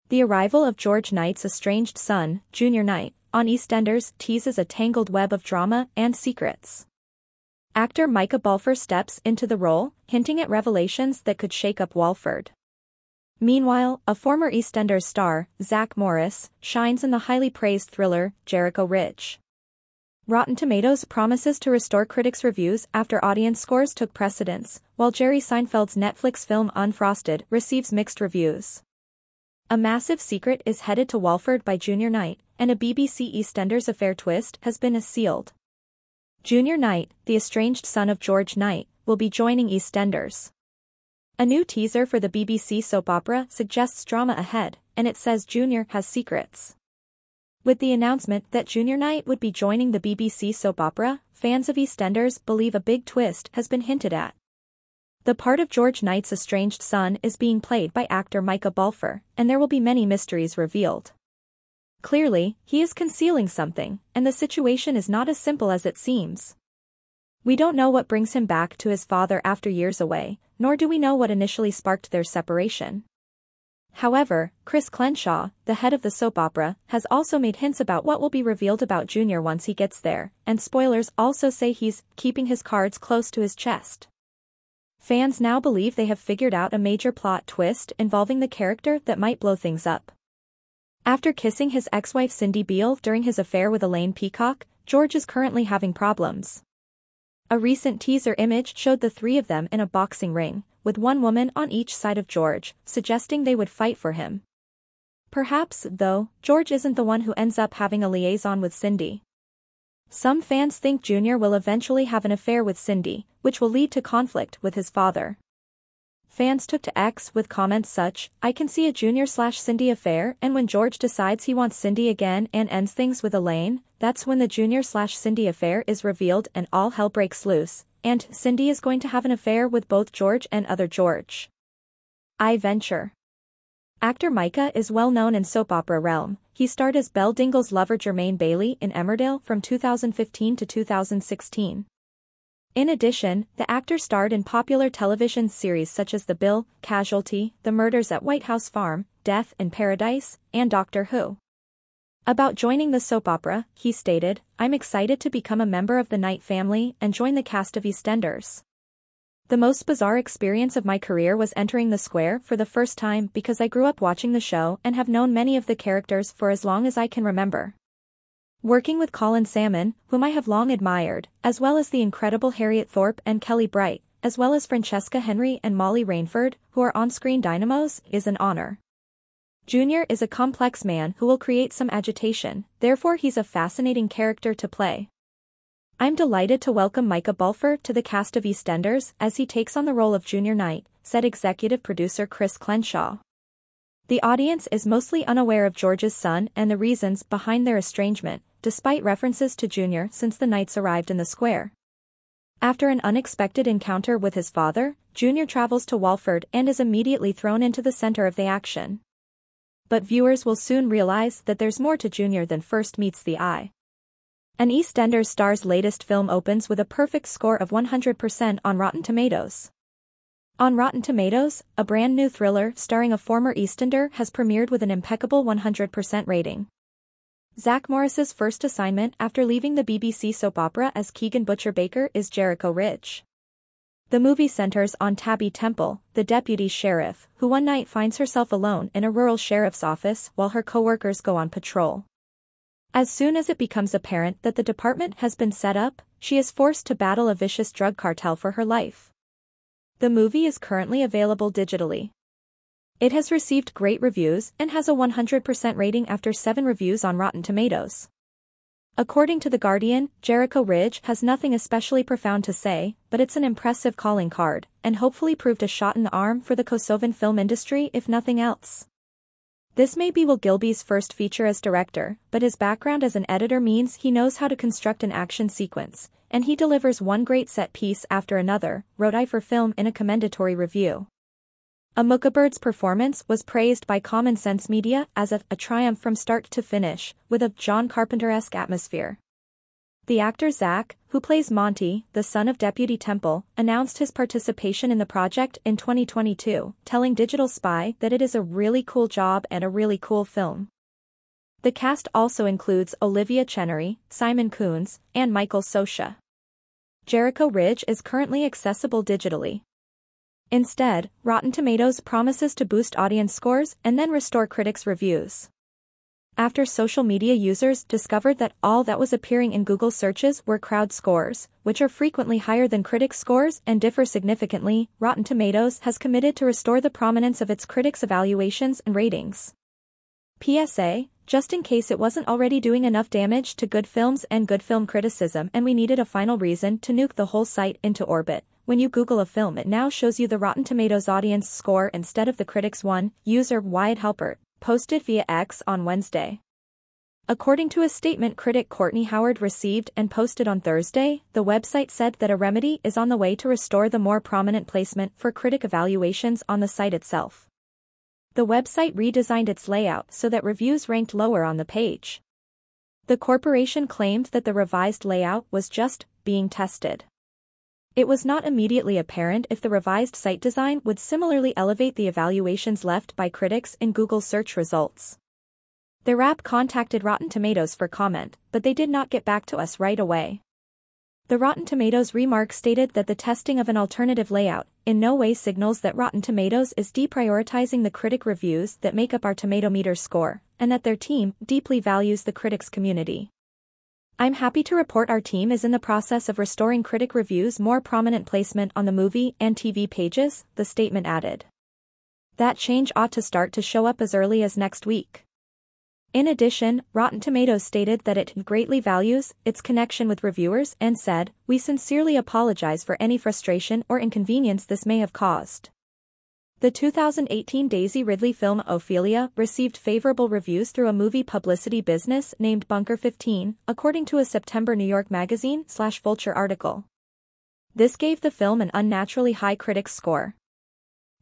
The arrival of George Knight's estranged son, Junior Knight, on EastEnders teases a tangled web of drama and secrets. Actor Micah Balfour steps into the role, hinting at revelations that could shake up Walford. Meanwhile, a former EastEnders star, Zach Morris, shines in the highly praised thriller, Jericho Ridge. Rotten Tomatoes promises to restore critics' reviews after audience scores took precedence, while Jerry Seinfeld's Netflix film Unfrosted receives mixed reviews. A massive secret is headed to Walford by Junior Knight, and a BBC EastEnders affair twist has been sealed. Junior Knight, the estranged son of George Knight, will be joining EastEnders. A new teaser for the BBC soap opera suggests drama ahead, and it says Junior has secrets. With the announcement that Junior Knight would be joining the BBC soap opera, fans of EastEnders believe a big twist has been hinted at. The part of George Knight's estranged son is being played by actor Micah Balfour, and there will be many mysteries revealed. Clearly, he is concealing something, and the situation is not as simple as it seems. We don't know what brings him back to his father after years away, nor do we know what initially sparked their separation. However, Chris Clenshaw, the head of the soap opera, has also made hints about what will be revealed about Junior once he gets there, and spoilers also say he's keeping his cards close to his chest. Fans now believe they have figured out a major plot twist involving the character that might blow things up. After kissing his ex-wife Cindy Beale during his affair with Elaine Peacock, George is currently having problems. A recent teaser image showed the three of them in a boxing ring, with one woman on each side of George, suggesting they would fight for him. Perhaps, though, George isn't the one who ends up having a liaison with Cindy. Some fans think Junior will eventually have an affair with Cindy, which will lead to conflict with his father. Fans took to X with comments such, "I can see a Junior/Cindy affair, and when George decides he wants Cindy again and ends things with Elaine, that's when the Junior/Cindy affair is revealed and all hell breaks loose, and Cindy is going to have an affair with both George and other George." I venture. Actor Micah is well known in soap opera realm. He starred as Belle Dingle's lover Jermaine Bailey in Emmerdale from 2015 to 2016. In addition, the actor starred in popular television series such as The Bill, Casualty, The Murders at White House Farm, Death in Paradise, and Doctor Who. About joining the soap opera, he stated, "I'm excited to become a member of the Knight family and join the cast of EastEnders. The most bizarre experience of my career was entering the square for the first time because I grew up watching the show and have known many of the characters for as long as I can remember. Working with Colin Salmon, whom I have long admired, as well as the incredible Harriet Thorpe and Kelly Bright, as well as Francesca Henry and Molly Rainford, who are on-screen dynamos, is an honor. Junior is a complex man who will create some agitation, therefore he's a fascinating character to play. I'm delighted to welcome Micah Balfour to the cast of EastEnders as he takes on the role of Junior Knight," said executive producer Chris Clenshaw. The audience is mostly unaware of George's son and the reasons behind their estrangement, despite references to Junior since the Knights arrived in the square. After an unexpected encounter with his father, Junior travels to Walford and is immediately thrown into the center of the action. But viewers will soon realize that there's more to Junior than first meets the eye. An EastEnders star's latest film opens with a perfect score of 100% on Rotten Tomatoes. On Rotten Tomatoes, a brand new thriller starring a former EastEnder has premiered with an impeccable 100% rating. Zach Morris's first assignment after leaving the BBC soap opera as Keegan Butcher Baker is Jericho Ridge. The movie centers on Tabby Temple, the deputy sheriff, who one night finds herself alone in a rural sheriff's office while her co-workers go on patrol. As soon as it becomes apparent that the department has been set up, she is forced to battle a vicious drug cartel for her life. The movie is currently available digitally. It has received great reviews and has a 100% rating after 7 reviews on Rotten Tomatoes. According to The Guardian, Jericho Ridge has nothing especially profound to say, but it's an impressive calling card, and hopefully proved a shot in the arm for the Kosovan film industry if nothing else. This may be Will Gilby's first feature as director, but his background as an editor means he knows how to construct an action sequence, and he delivers one great set piece after another, wrote I for Film in a commendatory review. Amukabird's performance was praised by Common Sense Media as a triumph from start to finish, with a John Carpenter-esque atmosphere. The actor Zach, who plays Monty, the son of Deputy Temple, announced his participation in the project in 2022, telling Digital Spy that it is a really cool job and a really cool film. The cast also includes Olivia Chenery, Simon Coons, and Michael Sosha. Jericho Ridge is currently accessible digitally. Instead, Rotten Tomatoes promises to boost audience scores and then restore critics' reviews. After social media users discovered that all that was appearing in Google searches were crowd scores, which are frequently higher than critics' scores and differ significantly, Rotten Tomatoes has committed to restore the prominence of its critics' evaluations and ratings. PSA, just in case it wasn't already doing enough damage to good films and good film criticism and we needed a final reason to nuke the whole site into orbit, when you Google a film it now shows you the Rotten Tomatoes audience score instead of the critics one, user Wyatt Halpert posted via X on Wednesday. According to a statement critic Courtney Howard received and posted on Thursday, the website said that a remedy is on the way to restore the more prominent placement for critic evaluations on the site itself. The website redesigned its layout so that reviews ranked lower on the page. The corporation claimed that the revised layout was just being tested. It was not immediately apparent if the revised site design would similarly elevate the evaluations left by critics in Google search results. The Wrap contacted Rotten Tomatoes for comment, but they did not get back to us right away. The Rotten Tomatoes remark stated that the testing of an alternative layout in no way signals that Rotten Tomatoes is deprioritizing the critic reviews that make up our Tomatometer score, and that their team deeply values the critics community. I'm happy to report our team is in the process of restoring critic reviews' more prominent placement on the movie and TV pages, the statement added. That change ought to start to show up as early as next week. In addition, Rotten Tomatoes stated that it greatly values its connection with reviewers and said, "We sincerely apologize for any frustration or inconvenience this may have caused." The 2018 Daisy Ridley film Ophelia received favorable reviews through a movie publicity business named Bunker 15, according to a September New York Magazine/Vulture article. This gave the film an unnaturally high critics score.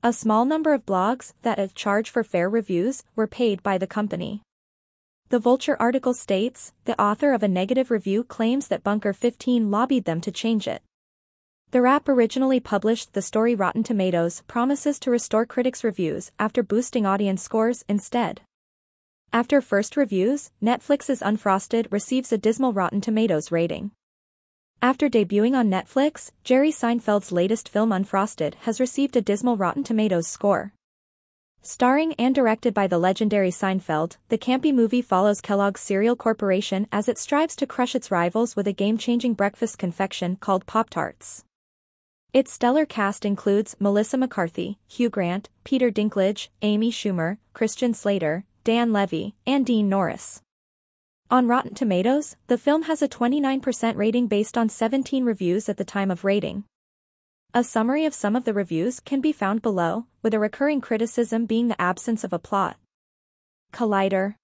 A small number of blogs that charge for fair reviews were paid by the company. The Vulture article states, the author of a negative review claims that Bunker 15 lobbied them to change it. The Wrap originally published the story Rotten Tomatoes promises to restore critics' reviews after boosting audience scores instead. After first reviews, Netflix's Unfrosted receives a dismal Rotten Tomatoes rating. After debuting on Netflix, Jerry Seinfeld's latest film Unfrosted has received a dismal Rotten Tomatoes score. Starring and directed by the legendary Seinfeld, the campy movie follows Kellogg's Cereal Corporation as it strives to crush its rivals with a game-changing breakfast confection called Pop-Tarts. Its stellar cast includes Melissa McCarthy, Hugh Grant, Peter Dinklage, Amy Schumer, Christian Slater, Dan Levy, and Dean Norris. On Rotten Tomatoes, the film has a 29% rating based on 17 reviews at the time of rating. A summary of some of the reviews can be found below, with a recurring criticism being the absence of a plot. Collider.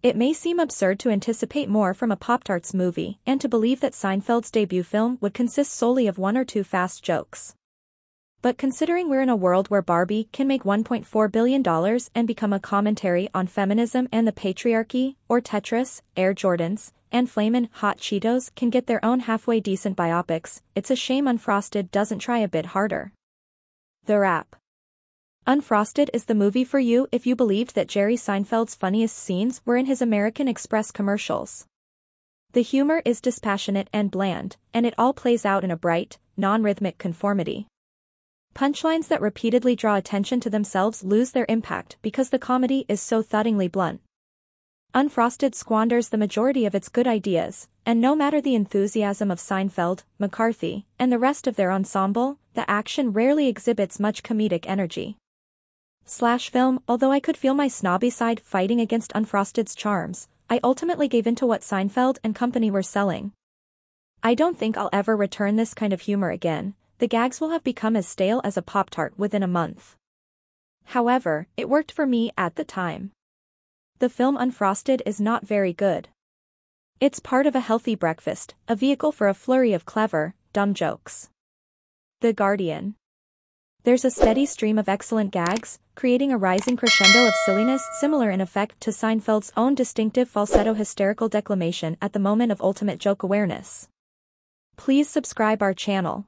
It may seem absurd to anticipate more from a Pop-Tarts movie and to believe that Seinfeld's debut film would consist solely of one or two fast jokes. But considering we're in a world where Barbie can make $1.4 billion and become a commentary on feminism and the patriarchy, or Tetris, Air Jordans, and Flamin' Hot Cheetos can get their own halfway decent biopics, it's a shame Unfrosted doesn't try a bit harder. The Wrap. Unfrosted is the movie for you if you believed that Jerry Seinfeld's funniest scenes were in his American Express commercials. The humor is dispassionate and bland, and it all plays out in a bright, non-rhythmic conformity. Punchlines that repeatedly draw attention to themselves lose their impact because the comedy is so thuddingly blunt. Unfrosted squanders the majority of its good ideas, and no matter the enthusiasm of Seinfeld, McCarthy, and the rest of their ensemble, the action rarely exhibits much comedic energy. Film, although I could feel my snobby side fighting against Unfrosted's charms, I ultimately gave in to what Seinfeld and company were selling. I don't think I'll ever return this kind of humor again. The gags will have become as stale as a Pop-Tart within a month. However, it worked for me at the time. The film Unfrosted is not very good. It's part of a healthy breakfast, a vehicle for a flurry of clever, dumb jokes. The Guardian. There's a steady stream of excellent gags, creating a rising crescendo of silliness similar in effect to Seinfeld's own distinctive falsetto hysterical declamation at the moment of ultimate joke awareness. Please subscribe our channel.